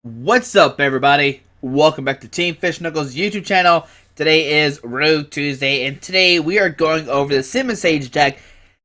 What's up, everybody? Welcome back to Team Fish Knuckles YouTube channel. Today is Road Tuesday, and today we are going over the Simisage deck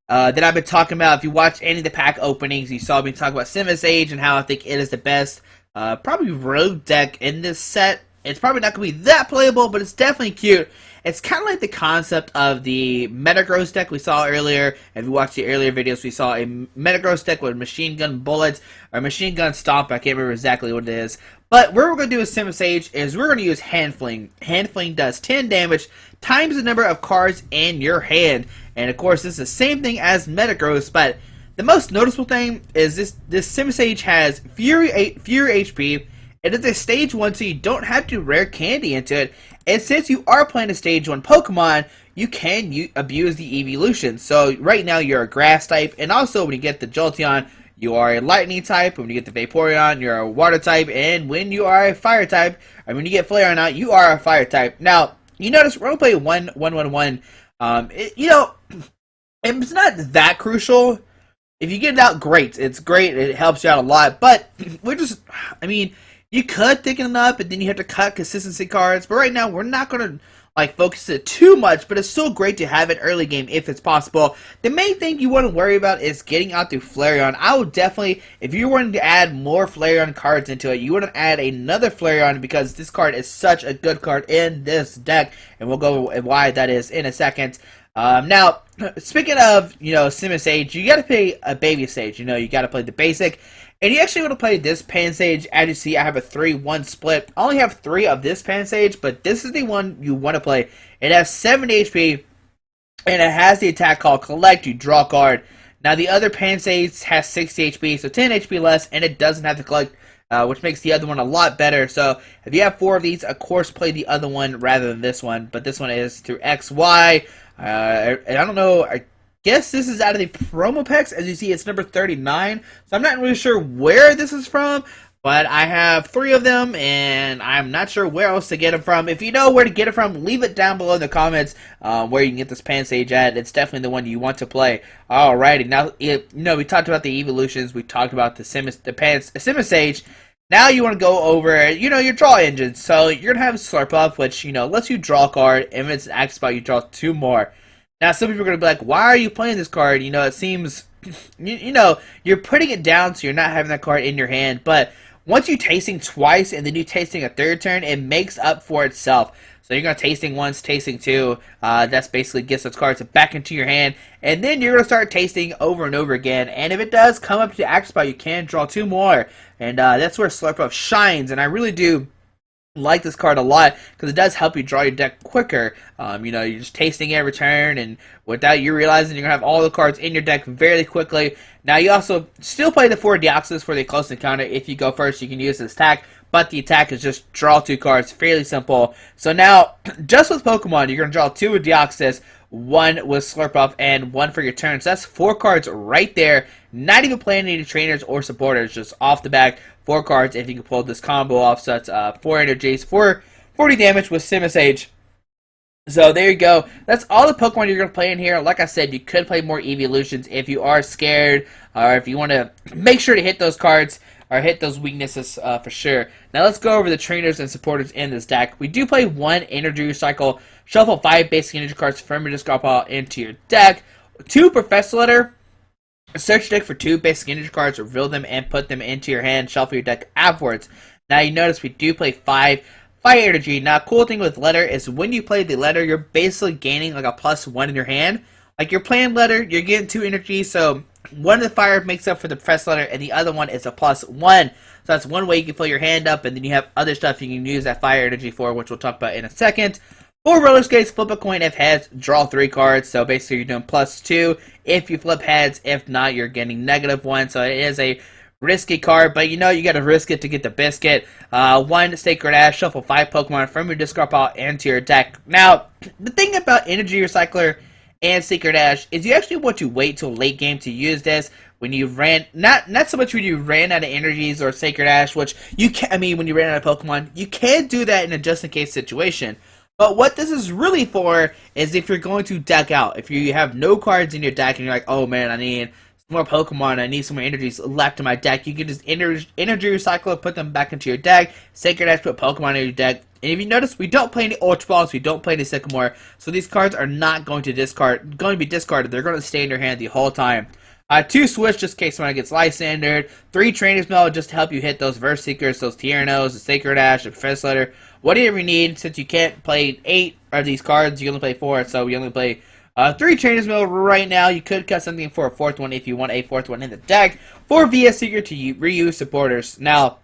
that I've been talking about. If you watched any of the pack openings, you saw me talk about Simisage and how I think it is the best, probably rogue deck in this set. It's probably not going to be that playable, but it's definitely cute. It's kind of like the concept of the Metagross deck we saw earlier. If you watched the earlier videos, we saw a Metagross deck with machine gun bullets, or machine gun stomp. I can't remember exactly what it is. But what we're going to do with Simisage is we're going to use Hand Fling. Hand Fling does 10 damage times the number of cards in your hand. And of course, this is the same thing as Metagross, but the most noticeable thing is this Simisage has Fury HP. It is a stage 1, so you don't have to rare candy into it. And since you are playing a stage 1 Pokemon, you can abuse the Eeveelutions. So right now you're a grass type, and also when you get the Jolteon, you are a lightning type. When you get the Vaporeon, you're a water type. And when you are a fire type, or when you get Flareon out, you are a fire type. Now, you notice we're going to play 1-1-1-1. It's not that crucial. If you get it out, great. It's great. It helps you out a lot. But you could thicken it up, and then you have to cut consistency cards. But right now, we're not going to focus it too much. But it's still great to have it early game if it's possible. The main thing you want to worry about is getting out through Flareon. I would definitely, if you're wanting to add more Flareon cards into it, you want to add another Flareon because this card is such a good card in this deck, and we'll go why that is in a second. Now, speaking of Simisage, you got to play a baby stage. You got to play the basic. And you actually want to play this Pansage. As you see, I have a 3-1 split. I only have 3 of this Pansage, but this is the one you want to play. It has 7 HP, and it has the attack called Collect. You draw a card. Now, the other Pansage has 60 HP, so 10 HP less, and it doesn't have to collect, which makes the other one a lot better. So, if you have 4 of these, of course, play the other one rather than this one. But this one is through XY. And I don't know, I guess this is out of the promo packs. As you see, it's number 39. So I'm not really sure where this is from, but I have 3 of them, and I'm not sure where else to get them from. If you know where to get it from, leave it down below in the comments where you can get this Pansage at. It's definitely the one you want to play. Alrighty, now, we talked about the Eeveelutions. We talked about the Simisage. Now you want to go over, your draw engine. So you're going to have Slurp Up, which, lets you draw a card. And if it's an active spot, you draw 2 more. Now, some people are going to be like, why are you playing this card? It seems, you're putting it down so you're not having that card in your hand. But once you tasting twice and then you tasting a third turn, it makes up for itself. So you're going to tasting once, tasting 2. That's basically gets those cards back into your hand. And then you're going to start tasting over and over again. And if it does come up to the active spot, you can draw 2 more. And that's where Slurp Up shines. And I really do like this card a lot because it does help you draw your deck quicker. You're just tasting every turn, and without you realizing, you're gonna have all the cards in your deck very quickly. Now you also still play the 4 Deoxys for the close encounter. If you go first, you can use this attack, but the attack is just draw 2 cards, fairly simple. So now, just with Pokemon, you're gonna draw 2 with Deoxys, 1 with Slurp Up, and 1 for your turn. So that's 4 cards right there. Not even playing any trainers or supporters, just off the back, 4 cards if you can pull this combo off. So that's 4 energies, 40 damage with Simisage. So there you go. That's all the Pokemon you're going to play in here. Like I said, you could play more Eeveelutions if you are scared, or if you want to make sure to hit those cards, or hit those weaknesses for sure. Now let's go over the trainers and supporters in this deck. We do play 1 energy recycle, shuffle 5 basic energy cards from your discard pile into your deck, 2 Professor Letter, search your deck for 2 basic energy cards, reveal them, and put them into your hand, shuffle your deck afterwards. Now you notice we do play 5 Fire Energy. Now, cool thing with Letter is when you play the Letter, you're basically gaining like a +1 in your hand. Like you're playing Letter, you're getting 2 energy, so one of the fire makes up for the Professor Letter, and the other one is a +1. So that's one way you can fill your hand up, and then you have other stuff you can use that Fire Energy for, which we'll talk about in a second. 4 roller skates, flip a coin if heads, draw 3 cards. So basically you're doing +2 if you flip heads. If not, you're getting -1. So it is a risky card, but you got to risk it to get the biscuit. 1 Sacred Ash, shuffle 5 Pokemon from your discard pile into your deck. Now, the thing about Energy Recycler and Sacred Ash is you actually want to wait till late game to use this. When you ran, not so much when you ran out of energies or Sacred Ash, which you can, when you ran out of Pokemon, you can do that in a just in case situation. But what this is really for is if you're going to deck out. If you have no cards in your deck and you're like, oh man, I need more Pokemon. I need some more energies left in my deck. You can just energy recycle, put them back into your deck. Sacred Ash, put Pokemon in your deck. And if you notice, we don't play any Ultra Balls, we don't play any Sycamore, so these cards are not going to be discarded. They're going to stay in your hand the whole time. 2 Switch, just in case someone gets Lysandered. 3 Trainer's Mail, just to help you hit those Verseekers, those Tyrannos, the Sacred Ash, the Professor Letter. Whatever you need, since you can't play 8 of these cards, you only play 4, so we only play 3 Trainer's Mail right now. You could cut something for a 4th one if you want a 4th one in the deck. 4 VS Seeker to reuse supporters. Now,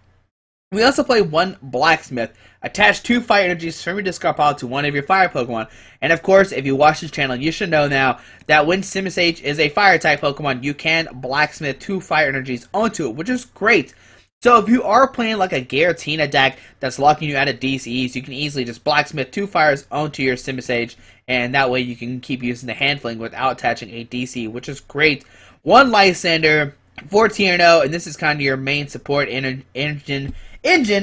we also play 1 Blacksmith. Attach 2 fire energies from your discard pile to one of your fire Pokemon. And of course, if you watch this channel, you should know now that when Simisage is a fire type Pokemon, you can Blacksmith 2 fire energies onto it, which is great. So if you are playing like a Giratina deck that's locking you out of DCs, you can easily just Blacksmith 2 fires onto your Simisage, and that way you can keep using the hand fling without attaching a DC, which is great. 1 Lysander, 4 Tyranno, and this is kind of your main support engine.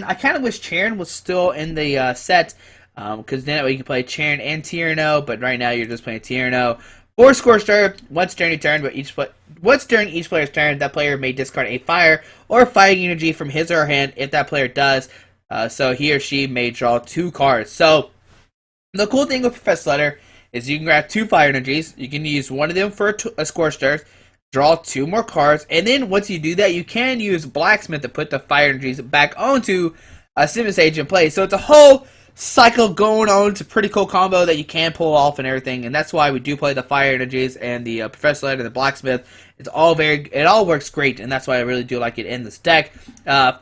I kind of wish Charen was still in the set, because then you can play Charen and Tyranno, but right now you're just playing Tyranno. 4 Scorched Earth, once during each player's turn, that player may discard a fire or fighting energy from his or her hand. If that player does, so he or she may draw 2 cards. So the cool thing with Professor Letter is you can grab 2 fire energies, you can use one of them for a Scorched Earth, draw 2 more cards, and then once you do that, you can use Blacksmith to put the fire energies back onto a Simisage in play. So it's a whole cycle going on. It's a pretty cool combo that you can pull off and everything, and that's why we do play the fire energies and the Professor Light and the Blacksmith. It all works great, and that's why I really do like it in this deck.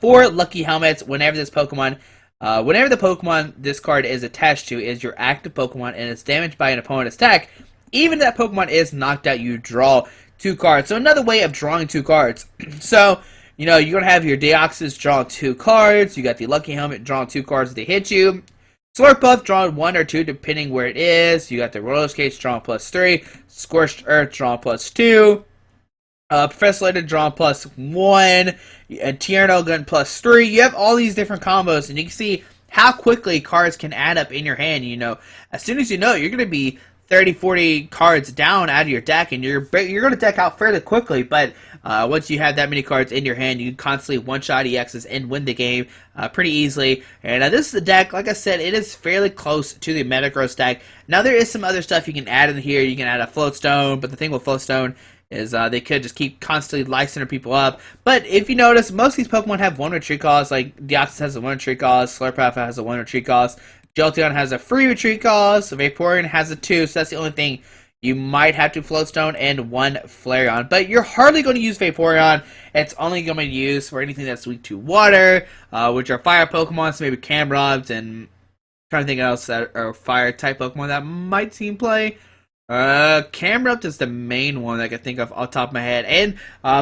4 Lucky Helmets. Whenever the Pokemon this card is attached to is your active Pokemon and it's damaged by an opponent's attack, even if that Pokemon is knocked out, you draw 2 cards. So another way of drawing 2 cards. So, you know, you're going to have your Deoxys draw 2 cards. You got the Lucky Helmet drawing 2 cards if they hit you. Slurpuff drawing 1 or 2 depending where it is. You got the Roller Skates drawing +3. Scorched Earth drawing +2. Professor Lighted drawing +1. And Tyranno gun +3. You have all these different combos, and you can see how quickly cards can add up in your hand. You know, as soon as you know, you're going to be 30, 40 cards down out of your deck, and you're going to deck out fairly quickly, but once you have that many cards in your hand, you can constantly one-shot EXs and win the game pretty easily. And this is the deck, like I said, it is fairly close to the Metagross deck. Now, there is some other stuff you can add in here. You can add a Floatstone, but the thing with Floatstone is they could just keep constantly licensing people up. But if you notice, most of these Pokemon have 1 retreat cost, like Deoxys has a 1 retreat cost, Slurpuff has a 1 retreat cost, Jolteon has a free retreat cost, Vaporeon has a 2, so that's the only thing. You might have to Floatstone and 1 Flareon, but you're hardly going to use Vaporeon. It's only going to be used for anything that's weak to water, which are fire Pokemon, so maybe Camrods, and I'm trying to think else that are fire type Pokemon that might seem play. Camerupt is the main one that I can think of off the top of my head, and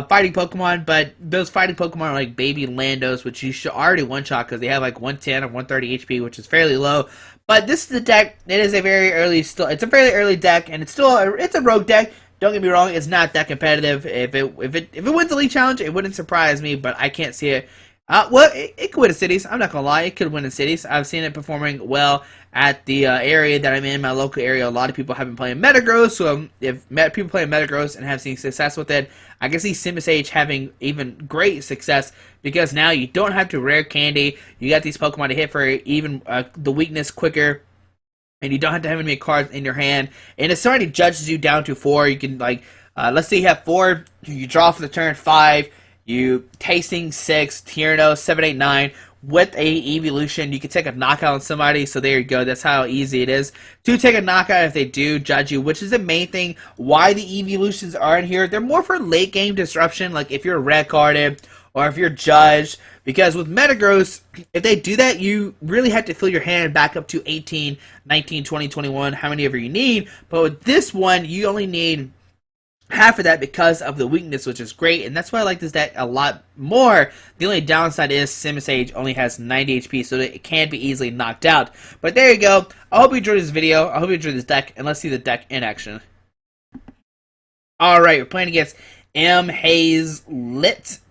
fighting Pokemon, but those fighting Pokemon are like Baby Landos, which you should already one-shot because they have like 110 or 130 HP, which is fairly low. But this is the deck. It is a it's a fairly early deck, and it's a rogue deck. Don't get me wrong, it's not that competitive. If it wins the League Challenge, it wouldn't surprise me, but I can't see it. Well, it could win in cities. I'm not gonna lie, it could win in cities. I've seen it performing well at the area that I'm in, my local area. A lot of people have been playing Metagross, so if people play Metagross and have seen success with it, I can see Simisage having even great success because now you don't have to rare candy. You got these Pokemon to hit for even the weakness quicker, and you don't have to have any cards in your hand. And if somebody judges you down to 4, you can let's say you have 4, you draw for the turn 5. You tasting 6, Tyranno 7, 8, 9 with a Eeveelution. You can take a knockout on somebody, so there you go. That's how easy it is to take a knockout if they do judge you, which is the main thing why the Eeveelutions are in here. They're more for late game disruption, like if you're red carded or if you're judged. Because with Metagross, if they do that, you really have to fill your hand back up to 18, 19, 20, 21, how many ever you need. But with this one, you only need half of that because of the weakness, which is great, and that's why I like this deck a lot more. The only downside is Simisage only has 90 HP, so it can be easily knocked out. But there you go. I hope you enjoyed this video. I hope you enjoyed this deck, and let's see the deck in action. Alright, we're playing against Eeveelutions.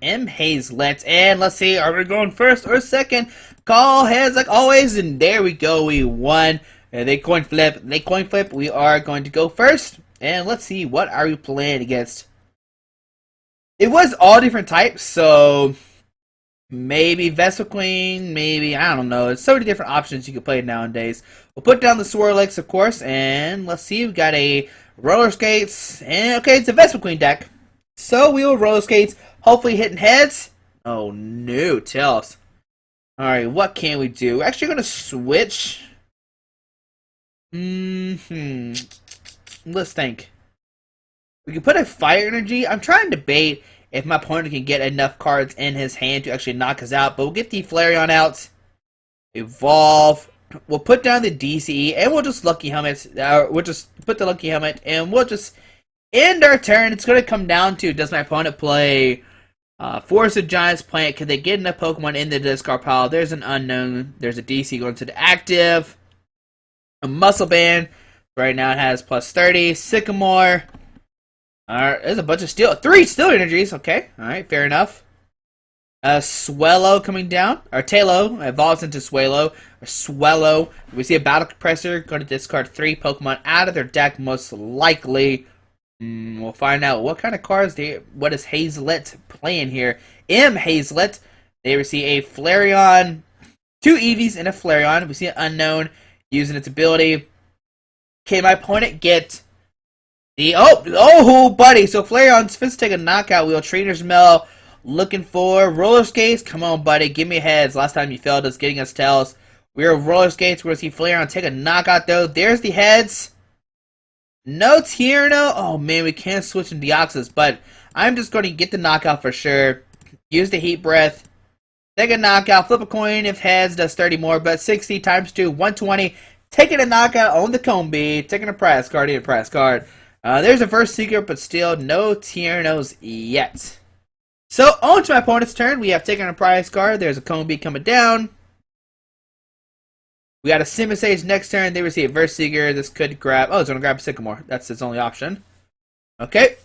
And let's see, are we going first or second? Call heads like always, and there we go. We won. They coin flip. We are going to go first. And let's see, what are we playing against? It was all different types, so maybe Vespiqueen, maybe, I don't know. There's so many different options you can play nowadays. We'll put down the Swirlix, of course, and let's see, we've got a Roller Skates, and okay, it's a Vespiqueen deck. So we will Roller Skates, hopefully hitting heads. Oh no, tails. Alright, what can we do? We're actually going to switch. Let's think. We can put a Fire Energy. I'm trying to debate if my opponent can get enough cards in his hand to actually knock us out. But we'll get the Flareon out. Evolve. We'll put down the DCE. And we'll just Lucky Helmet. We'll just put the Lucky Helmet. And we'll just end our turn. It's going to come down to, does my opponent play Force of Giants Plant? Can they get enough Pokemon in the discard pile? There's an unknown. There's a DC going to the active. A Muscle Band. Right now it has plus 30. Sycamore. Alright, there's a bunch of steel. 3 steel energies. Okay. Alright, fair enough. Swellow coming down. Or Tailo evolves into Swellow. Or Swellow. We see a Battle Compressor. Going to discard 3 Pokemon out of their deck, most likely. We'll find out what kind of cards what is Hazlet playing here. Hazlet. They receive a Flareon. 2 Eevees and a Flareon. We see an unknown using its ability. Can my opponent get the buddy? So Flareon's supposed to take a knockout wheel. Trainer's Mail looking for Roller Skates. Come on, buddy, give me heads. Last time you failed us, getting us tails. We're Roller Skates. We're gonna see Flareon take a knockout though. There's the heads. No Tierno. Oh man, we can't switch in Deoxys, but I'm just going to get the knockout for sure. Use the Heat Breath. Take a knockout. Flip a coin. If heads, does 30 more, but 60 times 2, 120. Taking a knockout on the Combi. Taking a prize card. There's a Vespiqueen, but still no Tiernos yet. So, on to my opponent's turn. We have taken a prize card. There's a Combi coming down. We got a Simisage next turn. They receive a Vespiqueen. This could grab... Oh, it's going to grab a Sycamore. That's its only option. Okay.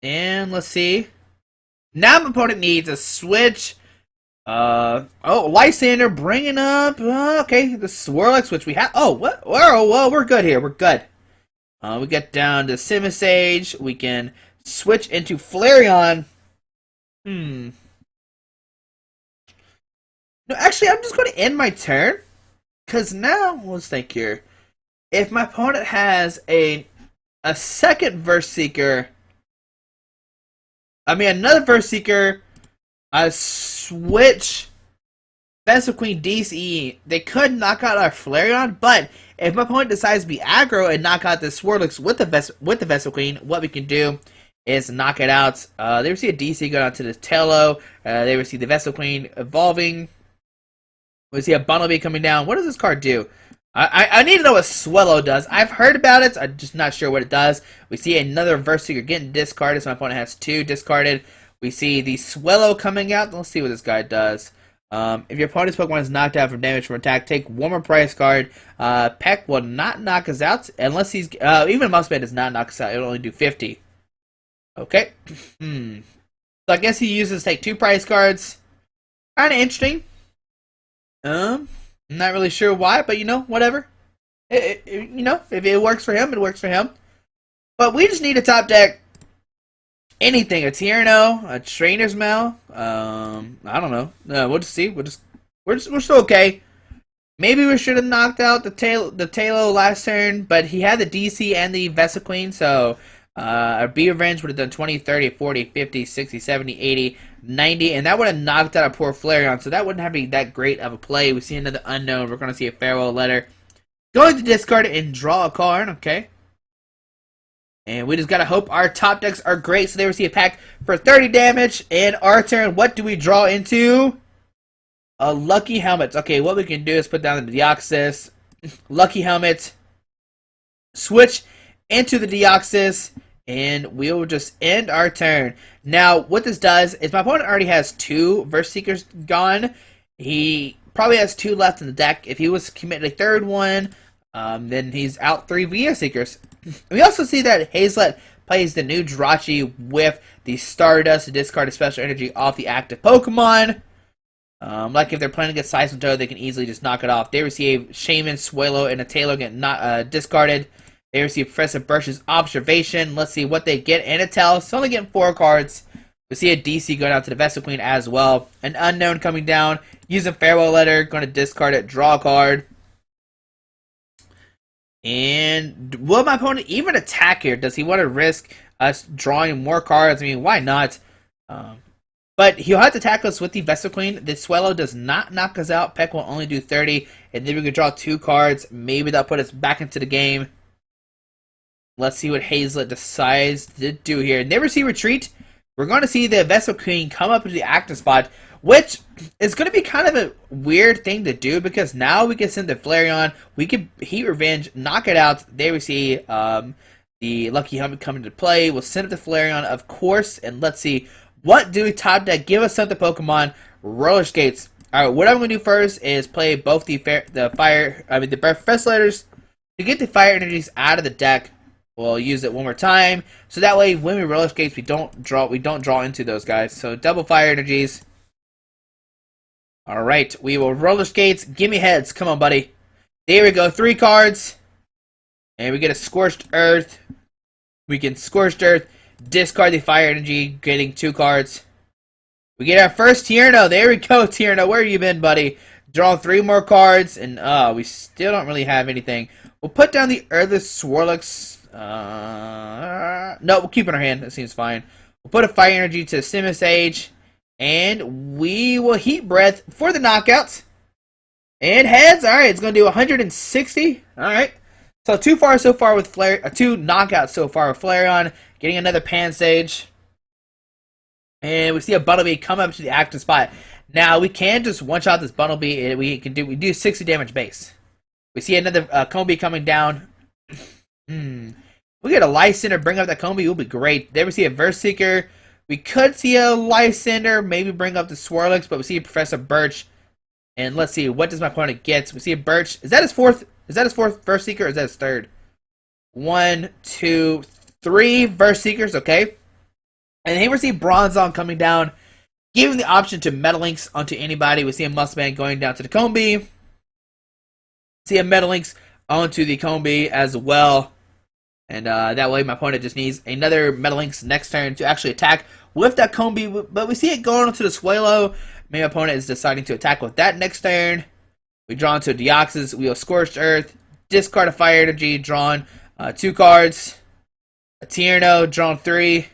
And let's see. Now my opponent needs a switch. Lysander bringing up, okay, the Swirlix, which we have, well, we're good here, we're good. We get down to Simisage, we can switch into Flareon. No, actually, I'm just going to end my turn, because now, let's think here, if my opponent has a second another Vespiqueen, I switch Vespiqueen DCE. They could knock out our Flareon, but if my opponent decides to be aggro and knock out the Swirlix with the Vespiqueen, what we can do is knock it out. They receive a DC going out to the Tailo. They receive the Vespiqueen evolving. We see a Bunnelby coming down. What does this card do? I need to know what Swellow does. I've heard about it. I'm just not sure what it does. We see another Vespiqueen getting discarded, so my opponent has 2 discarded. We see the Swellow coming out. Let's see what this guy does. If your opponent's Pokemon is knocked out from damage from attack, take one more prize card. Peck will not knock us out unless he's... even Musband does not knock us out. It'll only do 50. Okay. So I guess he uses take 2 prize cards. Kind of interesting. I'm not really sure why, but whatever. If it works for him, it works for him. But we just need a top deck. Anything, a Tierno, a Trainer's Mail, I don't know. We'll just see. We're still okay. Maybe we should have knocked out the Tailo last turn, but he had the DC and the Vespiqueen, so our B Revenge would have done 20, 30, 40, 50, 60, 70, 80, 90, and that would have knocked out a poor Flareon, so that wouldn't have been that great of a play. We see another unknown. We're going to see a farewell letter. Going to discard it and draw a card, okay. And we just gotta hope our top decks are great, so they receive a pack for 30 damage. And our turn, what do we draw into? A Lucky Helmet. Okay, what we can do is put down the Deoxys, Lucky Helmet, switch into the Deoxys, and we'll just end our turn. Now, what this does is my opponent already has 2 Vespiqueens gone. He probably has 2 left in the deck. If he was to commit a third one, then he's out 3 Vespiqueens. We also see that Hazlet plays the new Jirachi with the Stardust to discard a special energy off the active Pokemon. Like if they're playing against Seismitoad, they can easily just knock it off. They receive Shaman, Swellow, and a Tailo get discarded. They receive Professor Birch's Observation. Let's see what they get. And a Tell. It's only getting 4 cards. We see a DC going out to the Vespiqueen as well. An Unknown coming down. Use a Farewell Letter. Going to discard it. Draw a card. And will my opponent even attack here? Does he want to risk us drawing more cards? I mean, why not? But he'll have to attack us with the Vespiqueen. The Swallow does not knock us out. Peck will only do 30. And then we can draw 2 cards. Maybe that'll put us back into the game. Let's see what Hazlet decides to do here. Never see Retreat. We're going to see the Vespiqueen come up into the active spot, which is going to be kind of a weird thing to do because now we can send the Flareon. We can Heat Revenge, knock it out. There we see the Lucky Helmet come into play. We'll send up the Flareon, of course, and let's see what do we top deck. Give us something, Pokemon. Roller Skates. All right, what I'm going to do first is play both the Professor Letters to get the Fire Energies out of the deck. We'll use it one more time, so that way when we Roller Skates, we don't draw into those guys. So double Fire Energies. All right, we will Roller Skates. Give me heads. Come on, buddy. There we go. 3 cards, and we get a Scorched Earth. We can Scorched Earth, discard the Fire Energy, getting 2 cards. We get our first Tierno. There we go, Tierno. Where you been, buddy? Draw 3 more cards, and we still don't really have anything. We'll put down the Earthless Swirlix. No, we'll keep it in our hand. That seems fine. We'll put a Fire Energy to Simisage, and we will Heat Breath for the knockout. And heads. All right, it's going to do 160. All right. So 2 so far with 2 knockouts so far with Flareon. Getting another Pansage. And we see a Bunnelby come up to the active spot. Now we can just one-shot this Bunnelby. We do 60 damage base. We see another Combi coming down. We get a Lysander, bring up that Combi, it will be great. There we see a Vespiqueen. We could see a Lysander, maybe bring up the Swirlix, but we see Professor Birch. And let's see, what does my opponent get? We see a Birch. Is that his fourth Vespiqueen, or is that his third? 1, 2, 3 Vespiqueens, okay. And here we see Bronzong coming down, giving the option to Metalinks onto anybody. We see a Muskman going down to the Combi. See a Metalinks onto the Combi as well. And that way my opponent just needs another Metalinks next turn to actually attack with that Combi. But we see it going onto the Swallow. Maybe my opponent is deciding to attack with that next turn. We draw into a Deoxys. We will Scorched Earth. Discard a Fire Energy. Drawn 2 cards. A Tierno. Drawn 3.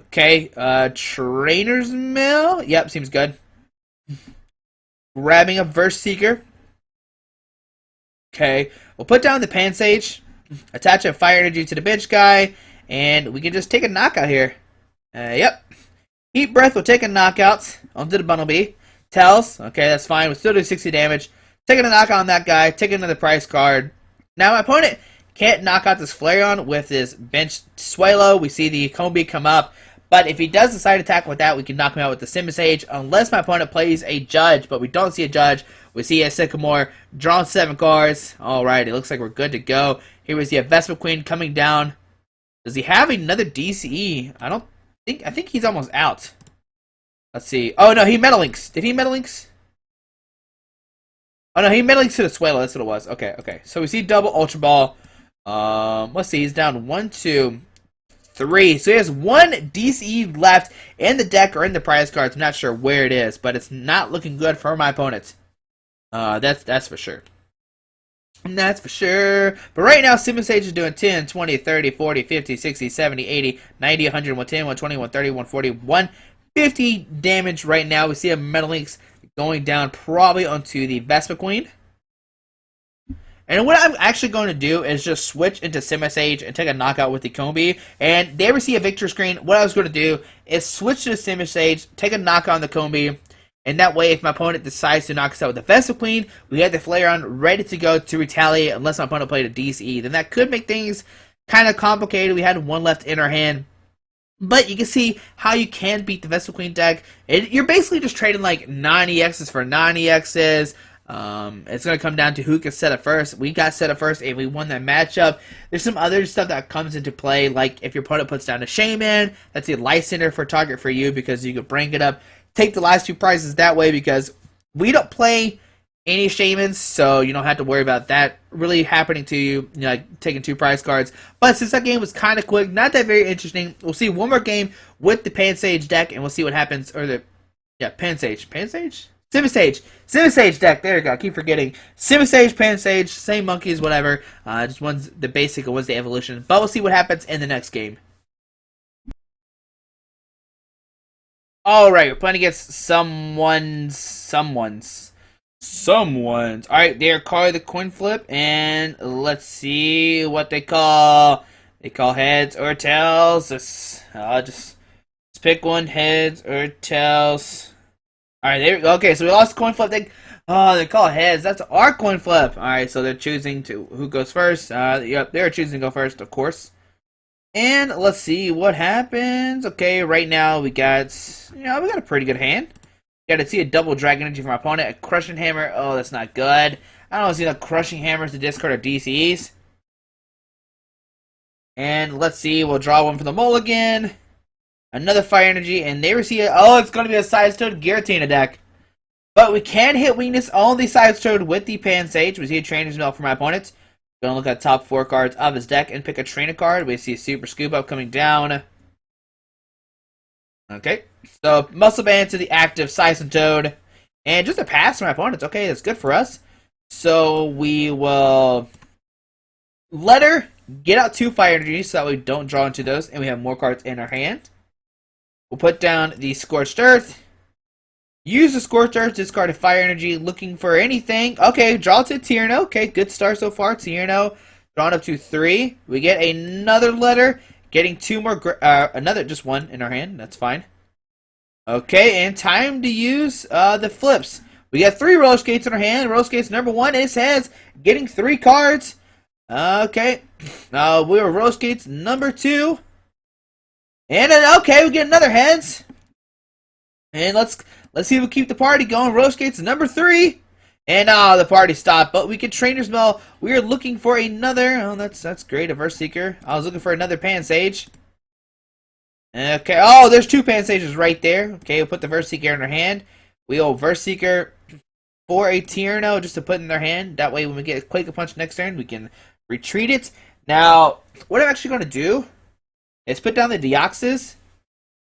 Okay. Trainer's Mail. Yep, seems good. Grabbing a Vespiqueen. Okay, we'll put down the Pansage, attach a Fire Energy to the bitch guy, and we can just take a knockout here. Yep. Heat Breath will take a knockout onto the Bunnelby. Tells, okay, that's fine. We'll still do 60 damage. Taking a knockout on that guy, taking another price card. Now my opponent can't knock out this Flareon with his bench Swallow. We see the Combi come up. But if he does decide to attack with that, we can knock him out with the Simisage, unless my opponent plays a Judge. But we don't see a Judge. We see a Sycamore, drawn 7 cards. Alright, it looks like we're good to go. Here we see a Vespiqueen coming down. Does he have another DCE? I think he's almost out. Let's see. Oh no, he Metalinks. Did he Metalinks? Oh no, he Metalinks to the Swallow. That's what it was. Okay. So we see double Ultra Ball. Let's see, he's down 1, 2, 3. So he has 1 DCE left in the deck or in the prize cards. I'm not sure where it is, but it's not looking good for my opponent. That's for sure. That's for sure. But right now, Simisage is doing 10, 20, 30, 40, 50, 60, 70, 80, 90, 100, 110, 120, 130, 140, 150 damage right now. We see a Metalinks going down probably onto the Vespiqueen. And what I'm actually going to do is just switch into Simisage and take a knockout with the Combi. And they ever see a victory screen, what I was going to do is switch to the Simisage, take a knockout on the Combi. And that way, if my opponent decides to knock us out with the Vespiqueen, we have the Flareon ready to go to retaliate unless my opponent played a DCE. Then that could make things kind of complicated. We had 1 left in our hand. But you can see how you can beat the Vespiqueen deck. You're basically just trading like 9 EXs for 9 EXs. It's going to come down to who can set it first. We got set up first and we won that matchup. There's some other stuff that comes into play, like if your opponent puts down a Shaman, that's a Lysander for target for you because you can bring it up. Take the last 2 prizes that way because we don't play any shamans, so you don't have to worry about that really happening to you, like taking 2 prize cards. But since that game was kind of quick, not that very interesting, we'll see one more game with the Simisage deck, and we'll see what happens, or the, yeah, Simisage? Simisage deck, there you go, I keep forgetting. Simisage, same monkeys, whatever, just one's the basic and one's the evolution, but we'll see what happens in the next game. Alright, we're playing against someone's. Alright, they're calling the coin flip, and let's see what they call. They call heads or tails. Just pick one, heads or tails. Alright, there we go. Okay, so we lost the coin flip. They call heads. That's our coin flip. Alright, so they're choosing who goes first. Yep, they're choosing to go first, of course. And let's see what happens. Okay, right now we got a pretty good hand. Got to see a double Dragon Energy from my opponent. A Crushing Hammer. Oh, that's not good. I don't see no Crushing Hammers to discard or DCs. And let's see. We'll draw one for the mulligan. Another Fire Energy. And they receive it. Oh, it's going to be a Size-Toad Giratina deck. But we can hit weakness on the Size-Toad with the Simisage. We see a Trainer's Milk for my opponent. Going to look at the top 4 cards of his deck and pick a trainer card. We see a Super Scoop Up coming down. Okay, so Muscle Band to the active Size-Toad. And just a pass from my opponents. Okay, that's good for us. So we will let her get out 2 Fire Energies so that we don't draw into those and we have more cards in our hand. We'll put down the Scorched Earth. Use the Scorched Earth, discard a Fire Energy, looking for anything. Okay, draw to Tierno. Okay, good start so far. Tierno, drawn up to 3. We get another letter, getting 2 more, just 1 in our hand. That's fine. Okay, and time to use the flips. We got 3 Roller Skates in our hand. Roller Skates number 1 is heads, getting 3 cards. Okay, we were Roller Skates number 2. And then, okay, we get another heads. And let's see if we keep the party going. Roller Skates number 3. And the party stopped. But we can Trainer's Mail. We are looking for another. Oh, that's great. A Verse Seeker. I was looking for another Simisage. Okay. Oh, there's 2 Simisages right there. Okay, we'll put the Verse Seeker in our hand. We'll Verse Seeker for a Tierno just to put in their hand. That way when we get a Quake Punch next turn, we can retreat it. Now, what I'm actually going to do is put down the Deoxys.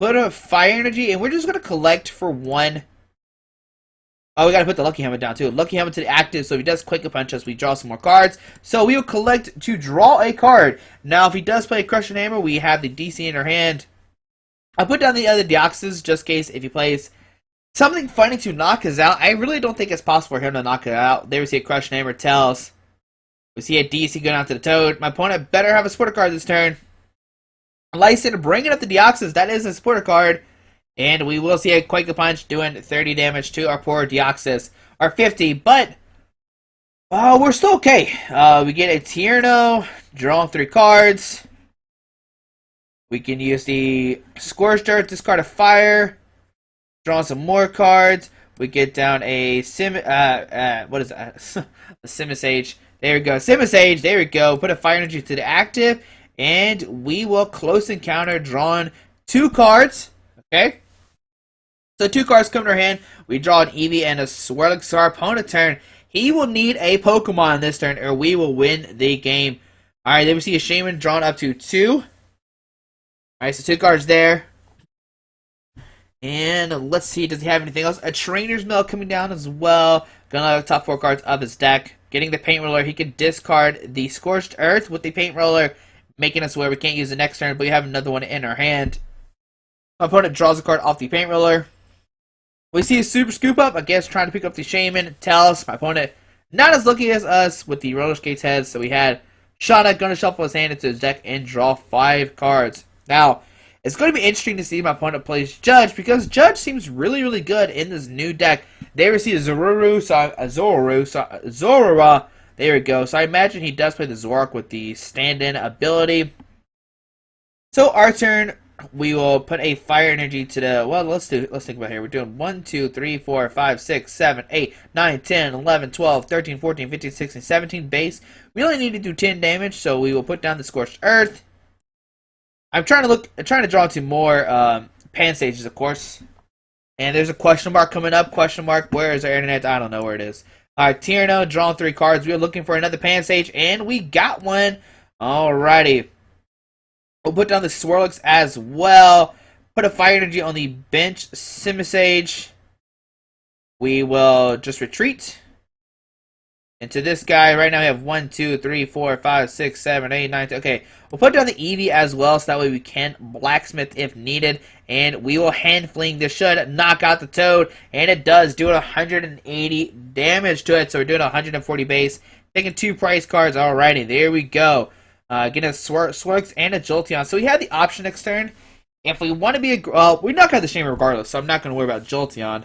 Put a Fire Energy, and we're just going to collect for 1. Oh, we got to put the Lucky Helmet down, too. Lucky Helmet to the active, so if he does Quick Punch us, we draw some more cards. So we will collect to draw a card. Now, if he does play Crushing Hammer, we have the DC in our hand. I'll put down the other Deoxys, just in case if he plays something funny to knock us out. I really don't think it's possible for him to knock it out. There we see a Crushing Hammer, Tails. We see a DC going out to the Toad. My opponent better have a supporter card this turn. Lyson bringing up the Deoxys. That is a supporter card. And we will see a Quake Punch doing 30 damage to our poor Deoxys. Our 50, but we're still okay. We get a Tierno, drawing 3 cards. We can use the Scorched Earth, discard a Fire, draw some more cards. We get down a what is that? A Simisage. There we go. Simisage. There we go. Put a Fire Energy to the active. And we will Close Encounter, drawing 2 cards. Okay? So 2 cards come to our hand. We draw an Eevee and a Swirling Star. Opponent turn. He will need a Pokemon this turn, or we will win the game. Alright, then we see a Shaman drawn up to 2. Alright, so 2 cards there. And let's see, does he have anything else? A Trainer's Mail coming down as well. Gonna have the top 4 cards of his deck. Getting the Paint Roller, he can discard the Scorched Earth with the Paint Roller, making us where we can't use the next turn, but we have another one in our hand. My opponent draws a card off the Paint Roller. We see a Super Scoop Up, I guess trying to pick up the Shaman. Tails, my opponent, not as lucky as us with the Roller Skates heads, so we had Shauna gonna shuffle his hand into his deck and draw 5 cards. Now, it's going to be interesting to see my opponent plays Judge, because Judge seems really, really good in this new deck. There we see a Zorora. There we go. So I imagine he does play the Zoroark with the stand-in ability. So our turn, we will put a Fire Energy to the, well, let's think about here. We're doing 1, 2, 3, 4, 5, 6, 7, 8, 9, 10, 11, 12, 13, 14, 15, 16, 17 base. We only need to do 10 damage, so we will put down the Scorched Earth. I'm trying to draw to more Simisages, of course. And there's a question mark coming up. Question mark, where is our internet? I don't know where it is. Alright, Tierno, drawing 3 cards. We are looking for another Pansage, and we got one. Alrighty. We'll put down the Swirlix as well. Put a Fire Energy on the bench. Simisage. We will just retreat. And to this guy, right now we have 1, 2, 3, 4, 5, 6, 7, 8, 9, 10. Okay, we'll put down the Eevee as well, so that way we can Blacksmith if needed. And we will Hand Fling. This should knock out the Toad. And it does, doing 180 damage to it. So we're doing 140 base. Taking 2 price cards. Alrighty, there we go. Getting a Swirlix and a Jolteon. So we had the option next turn. If we want to be a... we're not going to have the Shaman regardless, so I'm not going to worry about Jolteon.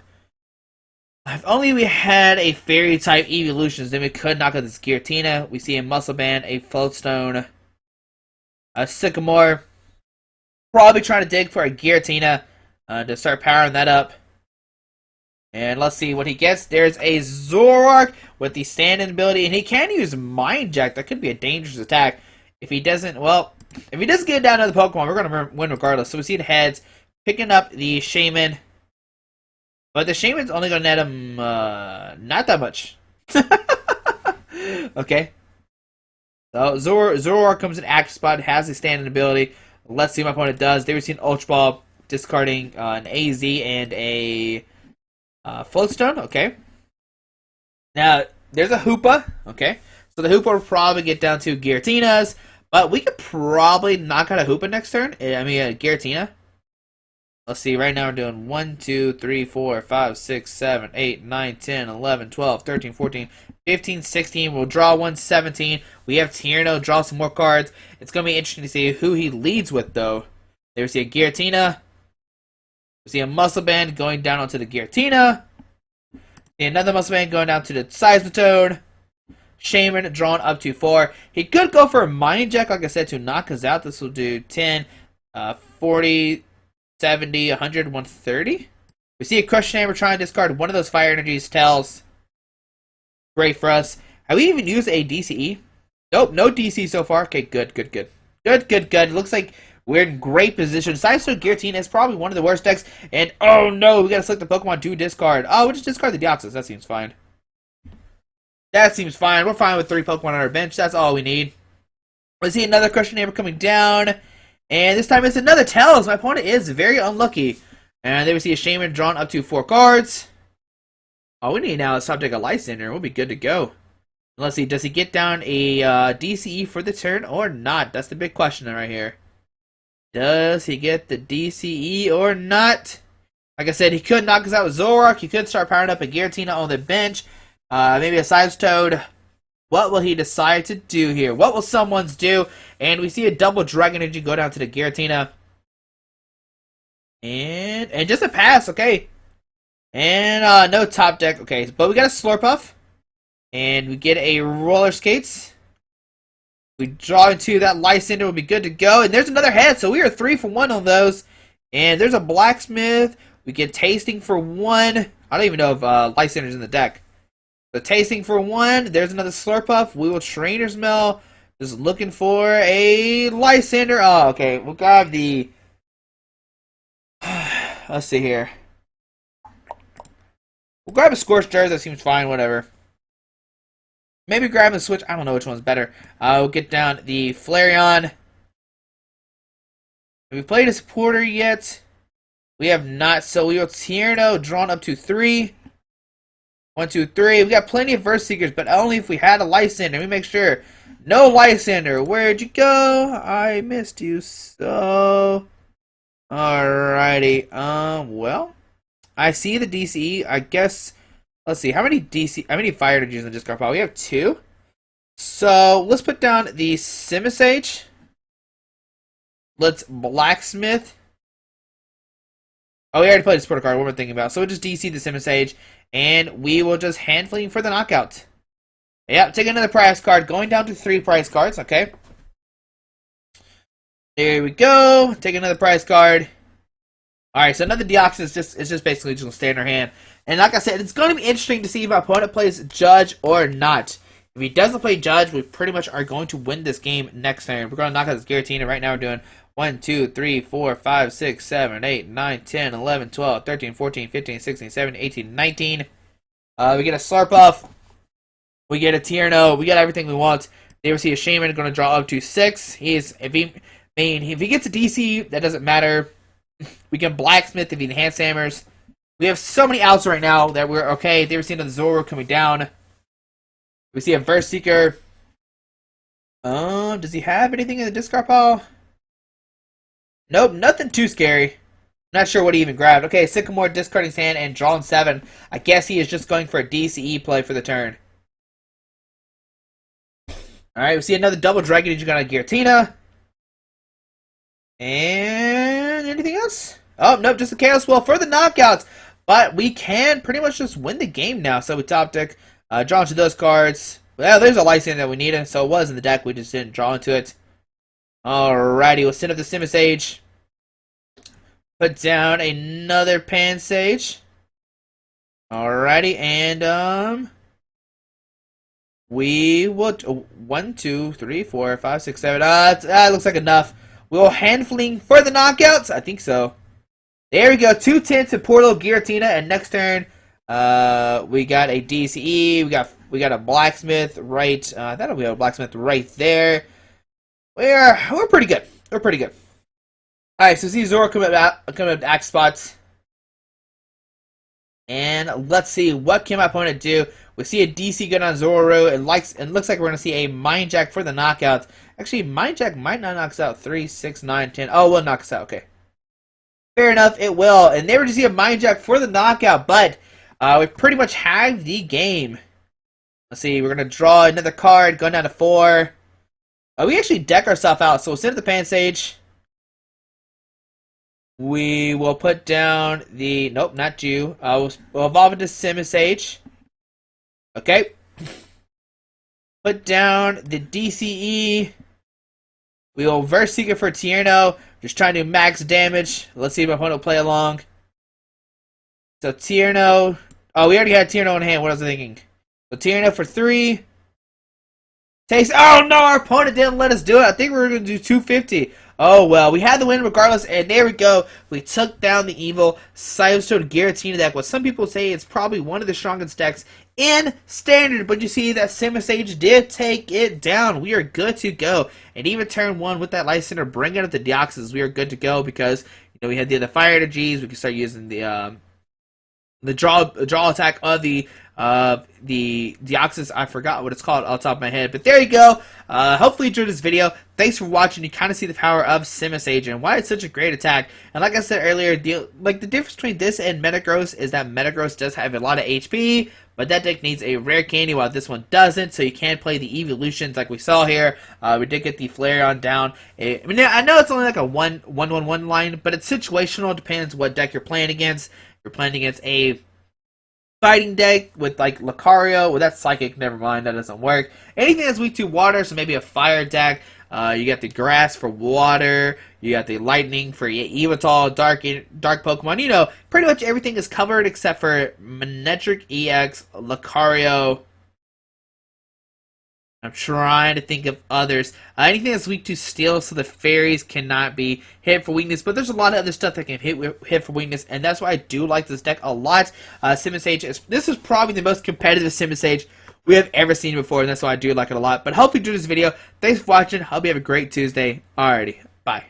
If only we had a Fairy type Eeveelutions, then we could knock out this Giratina. We see a Muscle Band, a Floatstone, a Sycamore. Probably trying to dig for a Giratina to start powering that up. And let's see what he gets. There's a Zoroark with the stand-in ability, and he can use Mind Jack. That could be a dangerous attack. If he doesn't, well, if he doesn't get down to the Pokemon, we're going to win regardless. So we see the heads, picking up the Shaman. But the Shaman's only going to net him, not that much. Okay. So, Zoroark comes in active spot, has the standing ability. Let's see what my opponent does. There we see an Ultra Ball, discarding an AZ and a Floatstone. Okay. Now, there's a Hoopa. Okay. So the Hoopa will probably get down to Giratinas. But we could probably knock out a Hoopa next turn. I mean, a Giratina. Let's see, right now we're doing 1, 2, 3, 4, 5, 6, 7, 8, 9, 10, 11, 12, 13, 14, 15, 16. We'll draw 1, 17. We have Tierno draw some more cards. It's going to be interesting to see who he leads with, though. There we see a Giratina. We see a Muscle Band going down onto the Giratina. See another Muscle Band going down to the Seismitoad. Shaman drawn up to 4. He could go for a Mind Jack, like I said, to knock us out. This will do 10, 40... 70, 100, 130. We see a Crush Chamber trying to discard one of those Fire Energies. Tells. Great for us. Have we even used a DCE? Nope, no DC so far. Okay, good. It looks like we're in great position. Sidestone Giratina is probably one of the worst decks. And, oh no, we gotta select the Pokemon to discard. Oh, we'll just discard the Deoxys. That seems fine. We're fine with 3 Pokemon on our bench. That's all we need. We see another Crush Chamber coming down. And this time it's another Tails. My opponent is very unlucky. And there we see a Shaman drawn up to 4 cards. All we need now is stop taking a Lysander. We'll be good to go. Let's see, does he get down a DCE for the turn or not? That's the big question right here. Does he get the DCE or not? Like I said, he could knock us out with Zoroark. He could start powering up a Giratina on the bench. Maybe a Toad. What will he decide to do here? What will someone's do? And we see a double Dragon Energy go down to the Giratina. And just a pass, okay. And no top deck, okay. But we got a Slurpuff. And we get a Roller Skates. We draw into that Lysander, will be good to go. And there's another head, so we are 3 for 1 on those. And there's a Blacksmith. We get Tasting for 1. I don't even know if Lysander's in the deck. The Tasting for 1. There's another Slurpuff. We will Trainer's Mail. Just looking for a Lysander. Oh, okay. We'll grab the... Let's see here. We'll grab a Scorched Earth. That seems fine. Whatever. Maybe grab and switch. I don't know which one's better. We'll get down the Flareon. Have we played a supporter yet? We have not. So we will Tierno drawn up to 3. 1, 2, 3. We got plenty of Verse Seekers, but only if we had a Lysander. Let me make sure. No Lysander. Where'd you go? I missed you so. Alrighty. Well, I see the DCE. I guess. Let's see. How many Fire Energies in the discard pile? We have 2. So let's put down the Simisage. Let's Blacksmith. Oh, we already played the supporter card. What we're thinking about. So we'll just DC the Simisage. And we will just Hand Fling for the knockout. Yep, take another prize card. Going down to 3 prize cards, okay. There we go. Take another prize card. Alright, so another Deoxys is just basically just going to stay in our hand. And like I said, it's going to be interesting to see if our opponent plays Judge or not. If he doesn't play Judge, we pretty much are going to win this game next turn. We're going to knock out this Giratina. Right now we're doing 1, 2, 3, 4, 5, 6, 7, 8, 9, 10, 11, 12, 13, 14, 15, 16, 17, 18, 19. We get a Slurpuff. We get a Tierno. We got everything we want. They receive a Shaman, going to draw up to 6. If he gets a DC, that doesn't matter. We get Blacksmith if he enhance hammers. We have so many outs right now that we're okay. They receive another Zoro coming down. We see a Vespiqueen. Does he have anything in the discard pile? Nope, nothing too scary. Not sure what he even grabbed. Okay, Sycamore discarding his hand and drawing 7. I guess he is just going for a DCE play for the turn. Alright, we see another double dragon. You got a Giratina. And anything else? Oh, nope, just a Chaos Well for the knockouts. But we can pretty much just win the game now. So we top deck, draw into those cards. Well, there's a Lycian that we needed, so it was in the deck. We just didn't draw into it. Alrighty, we'll send up the Simisage. Put down another Pansage. Alrighty, and we will 1, 2, 3, 4, 5, 6, 7. That looks like enough. We'll hand fling for the knockouts. I think so. There we go. 2-10 to poor little Giratina, and next turn, we got a DCE. We got a Blacksmith right. That'll be a Blacksmith right there. We're pretty good. We're pretty good. All right, so see Zoro coming up to axe spots, and let's see what can my opponent do. We see a DC gun on Zoro. It looks like we're gonna see a Mind Jack for the knockouts. Actually, Mind Jack might not knock us out. 3, 6, 9, 10. Oh, we'll knock us out. Okay, fair enough. It will. And there we just see a Mind Jack for the knockout. But we pretty much have the game. Let's see. We're gonna draw another card. Going down to 4. We actually deck ourselves out. So we'll send it the Pansage. We will put down the... Nope, not you. We'll evolve into Simisage. Okay. Put down the DCE. We will Vespiqueen for Tierno. Just trying to do max damage. Let's see if my opponent will play along. So Tierno... Oh, we already had Tierno in hand. What was I thinking? So Tierno for 3. Takes... Oh, no! Our opponent didn't let us do it. I think we were going to do 250. Oh, well, we had the win regardless, and there we go. We took down the evil Cyberstone Giratina deck, what some people say is probably one of the strongest decks in Standard, but you see that Simisage did take it down. We are good to go, and even turn 1 with that Light Center, bringing up the Deoxys, we are good to go because, you know, we had the other fire energies. We can start using the draw attack of the Deoxys. I forgot what it's called off the top of my head, but there you go. Hopefully you enjoyed this video. Thanks for watching. You kind of see the power of Simisage and why it's such a great attack. And like I said earlier, the difference between this and Metagross is that Metagross does have a lot of HP, but that deck needs a rare candy while this one doesn't, so you can play the Eeveelutions like we saw here. We did get the Flareon down. I mean, I know it's only like a 1-1-1 line, but it's situational. It depends what deck you're playing against. If you're playing against a fighting deck with like Lucario, well, that's Psychic, never mind, that doesn't work. Anything that's weak to water, so maybe a fire deck. You got the grass for water, you got the lightning for Yveltal, dark Pokemon. You know, pretty much everything is covered except for Manectric EX, Lucario. I'm trying to think of others. Anything that's weak to steel, so the fairies cannot be hit for weakness. But there's a lot of other stuff that can hit for weakness, and that's why I do like this deck a lot. Simisage, this is probably the most competitive Simisage we have ever seen before, and that's why I do like it a lot. But hopefully you enjoyed this video. Thanks for watching. Hope you have a great Tuesday. Alrighty, bye.